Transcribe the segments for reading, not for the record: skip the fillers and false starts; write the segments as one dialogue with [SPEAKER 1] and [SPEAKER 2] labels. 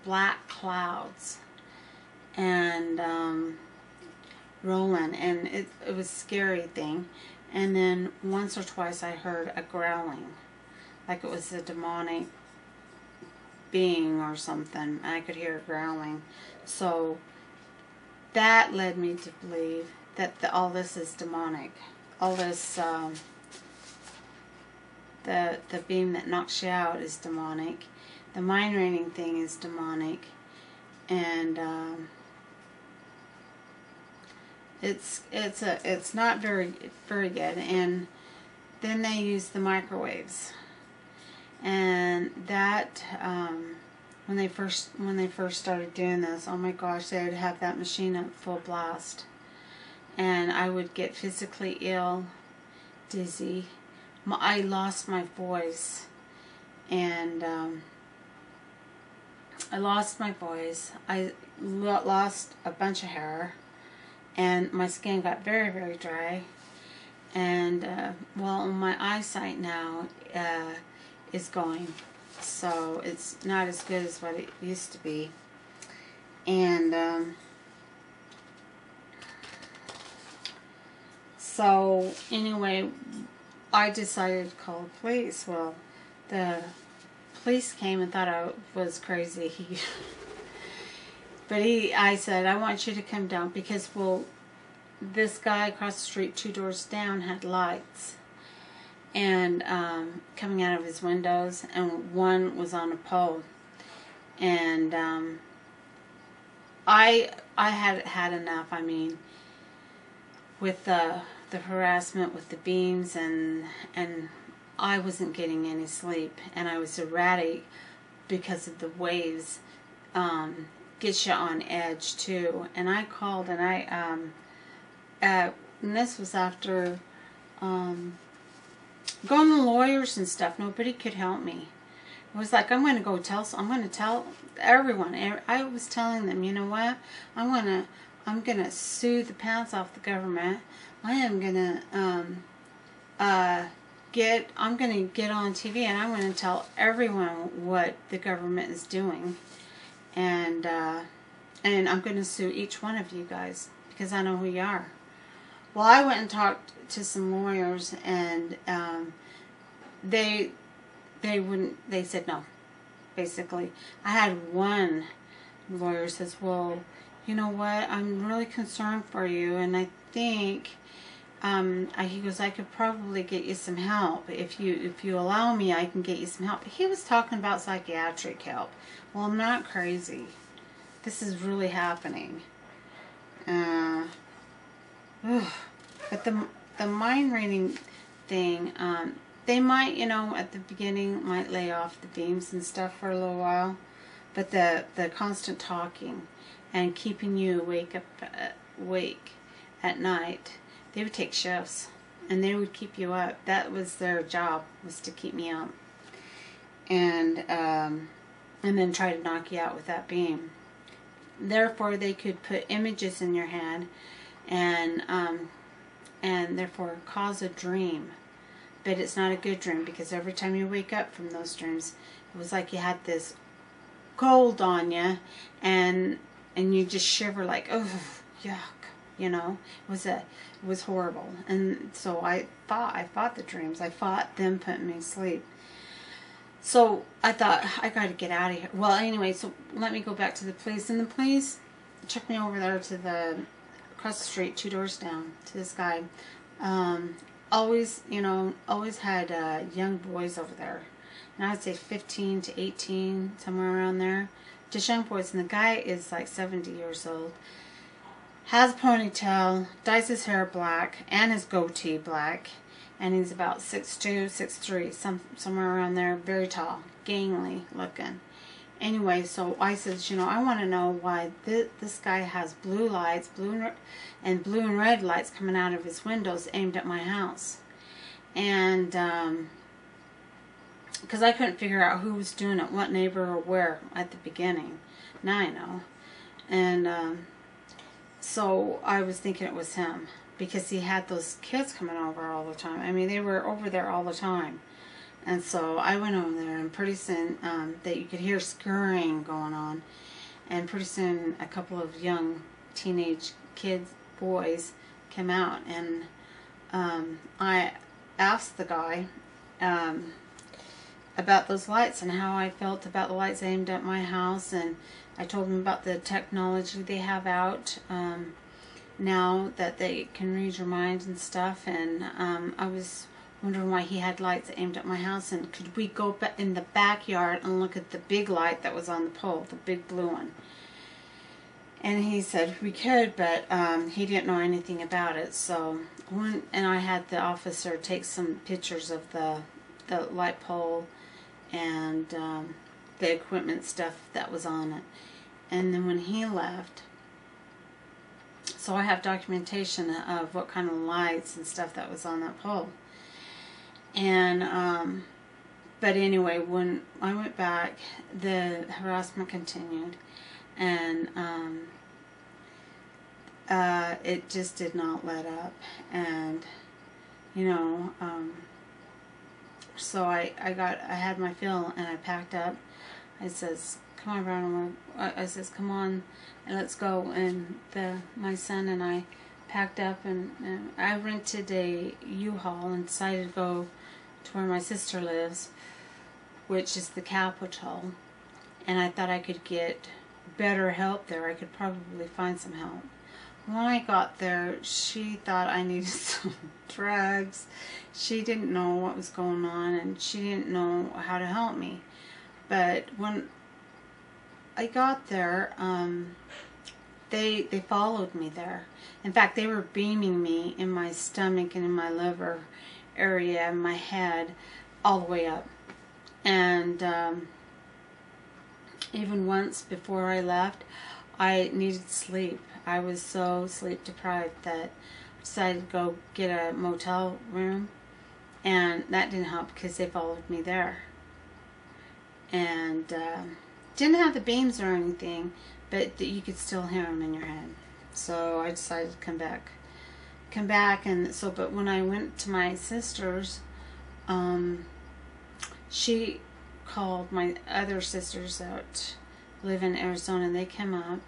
[SPEAKER 1] black clouds and rolling, and it was a scary thing. And then once or twice I heard a growling, like it was a demonic being or something. I could hear it growling. So that led me to believe that all this is demonic. All this, the beam that knocks you out is demonic. The mind reading thing is demonic. And it's not very good. And then they use the microwaves. And that when they first started doing this, oh my gosh, they would have that machine at full blast, and I would get physically ill, dizzy. I lost my voice, and I lost a bunch of hair, and my skin got very, very dry, and well, my eyesight now is going, so it's not as good as what it used to be. And so anyway, I decided to call the police. Well, the police came and thought I was crazy. I said, I want you to come down because, well, this guy across the street 2 doors down had lights and coming out of his windows, and one was on a pole. And I had enough. I mean, with the harassment with the beams, and I wasn't getting any sleep, and I was erratic because of the waves. Gets you on edge too. And I called, and and this was after going to lawyers and stuff. Nobody could help me. It was like, I'm going to tell everyone. I was telling them, you know what? I'm going to sue the pants off the government. I am going to get on TV, and I'm going to tell everyone what the government is doing. And I'm going to sue each one of you guys because I know who you are. Well, I went and talked to some lawyers, and they said no. Basically, I had one lawyer says, well, you know what? I'm really concerned for you, and I think he goes, I could probably get you some help if you allow me. I can get you some help. He was talking about psychiatric help. Well, I'm not crazy. This is really happening. But the mind reading thing, they might, at the beginning, might lay off the beams and stuff for a little while. But the constant talking and keeping you awake at night, they would take shifts and they would keep you up. That was their job, was to keep me up. And then try to knock you out with that beam. Therefore, they could put images in your head and therefore cause a dream. But it's not a good dream, because every time you wake up from those dreams, it was like you had this cold on you, and you just shiver like, oh, yuck, It was horrible. And so I fought the dreams. I fought them putting me to sleep. So I thought, I got to get out of here. Well, anyway, so let me go back to the police. And the police took me over there to across the street, 2 doors down, to this guy. Always had young boys over there. And I'd say 15 to 18, somewhere around there. Just young boys. And the guy is like 70 years old. Has a ponytail, dyes his hair black, and his goatee black. And he's about 6'2", 6'3", somewhere around there. Very tall, gangly looking. Anyway, so I said, I want to know why this guy has blue lights, blue and red lights coming out of his windows aimed at my house. And because I couldn't figure out who was doing it, what neighbor or where at the beginning. Now I know. And so I was thinking it was him, because he had those kids coming over all the time. I mean, they were over there all the time. And so I went over there, and pretty soon that you could hear scurrying going on, and pretty soon a couple of young teenage kids, boys, came out, and I asked the guy about those lights and how I felt about the lights aimed at my house, and I told him about the technology they have out now that they can read your mind and stuff, and I was wondering why he had lights aimed at my house, and could we go in the backyard and look at the big light that was on the pole, the big blue one. And he said we could, but he didn't know anything about it. So and I had the officer take some pictures of the light pole and the equipment stuff that was on it. And then when he left, so I have documentation of what kind of lights and stuff that was on that pole. And but anyway, when I went back, the harassment continued, and it just did not let up. And you know, so I had my fill, and I packed up. I says, "Come on, Brown." I says, "Come on, and let's go." And my son and I packed up, and I rented a U-Haul and decided to go to where my sister lives, which is the capital. And I thought I could get better help there. I could probably find some help. When I got there, she thought I needed some drugs. She didn't know what was going on, and she didn't know how to help me. But when I got there, they followed me there. In fact, they were beaming me in my stomach and in my liver area, in my head, all the way up. And even once before I left, I needed sleep. I was so sleep deprived that I decided to go get a motel room, and that didn't help because they followed me there. And didn't have the beams or anything, but you could still hear them in your head. So I decided to come back, and so. But when I went to my sister's, she called my other sisters that live in Arizona, and they came up,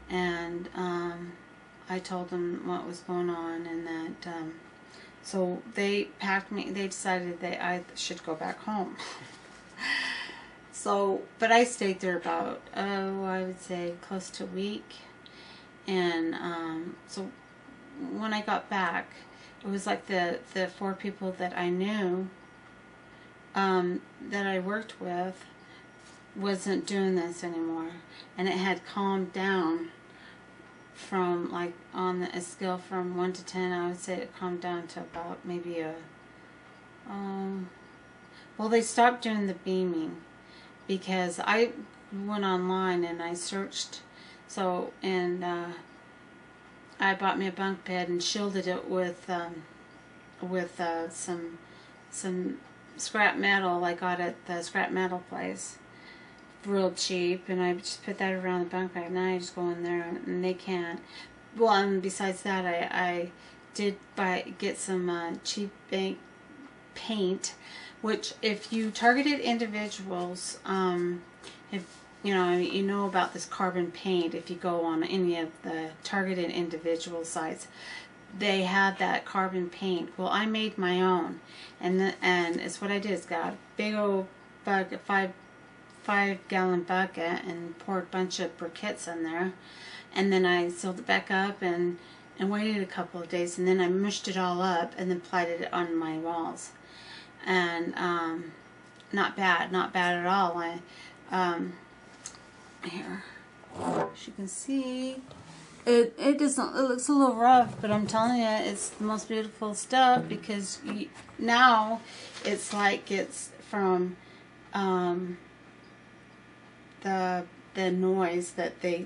[SPEAKER 1] and I told them what was going on, and that so they packed me. They decided that I should go back home. So, but I stayed there about, I would say close to a week. And so when I got back, it was like the 4 people that I knew, that I worked with, wasn't doing this anymore. And it had calmed down from, like, on a scale from 1 to 10, I would say it calmed down to about maybe well, they stopped doing the beaming. Because I went online and I searched, so, and I bought me a bunk bed and shielded it with some scrap metal I got at the scrap metal place, real cheap, and I just put that around the bunk bed. Now I just go in there, and they can't. Well, and besides that, I did get some cheap paint. Which, if you targeted individuals, if you know about this carbon paint, if you go on any of the targeted individual sites, they had that carbon paint. Well, I made my own, and it's what I did. It's got a big old bucket, 5-gallon bucket, and poured a bunch of briquettes in there, and then I sealed it back up and waited a couple of days, and then I mushed it all up and then applied it on my walls. And not bad at all. Here, as you can see, it doesn't. It looks a little rough, but I'm telling you, it's the most beautiful stuff, because now it's like it's from the noise that they,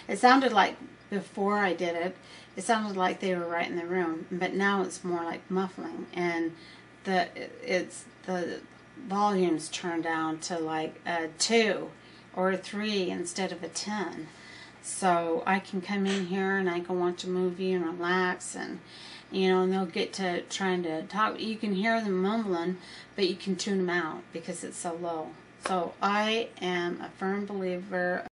[SPEAKER 1] it sounded like before I did it. It sounded like they were right in the room, but now it's more like muffling, and the volume's turned down to like a 2 or a 3 instead of a 10. So I can come in here and I can watch a movie and relax, and you know, and they'll get to trying to talk. You can hear them mumbling, but you can tune them out because it's so low. So I am a firm believer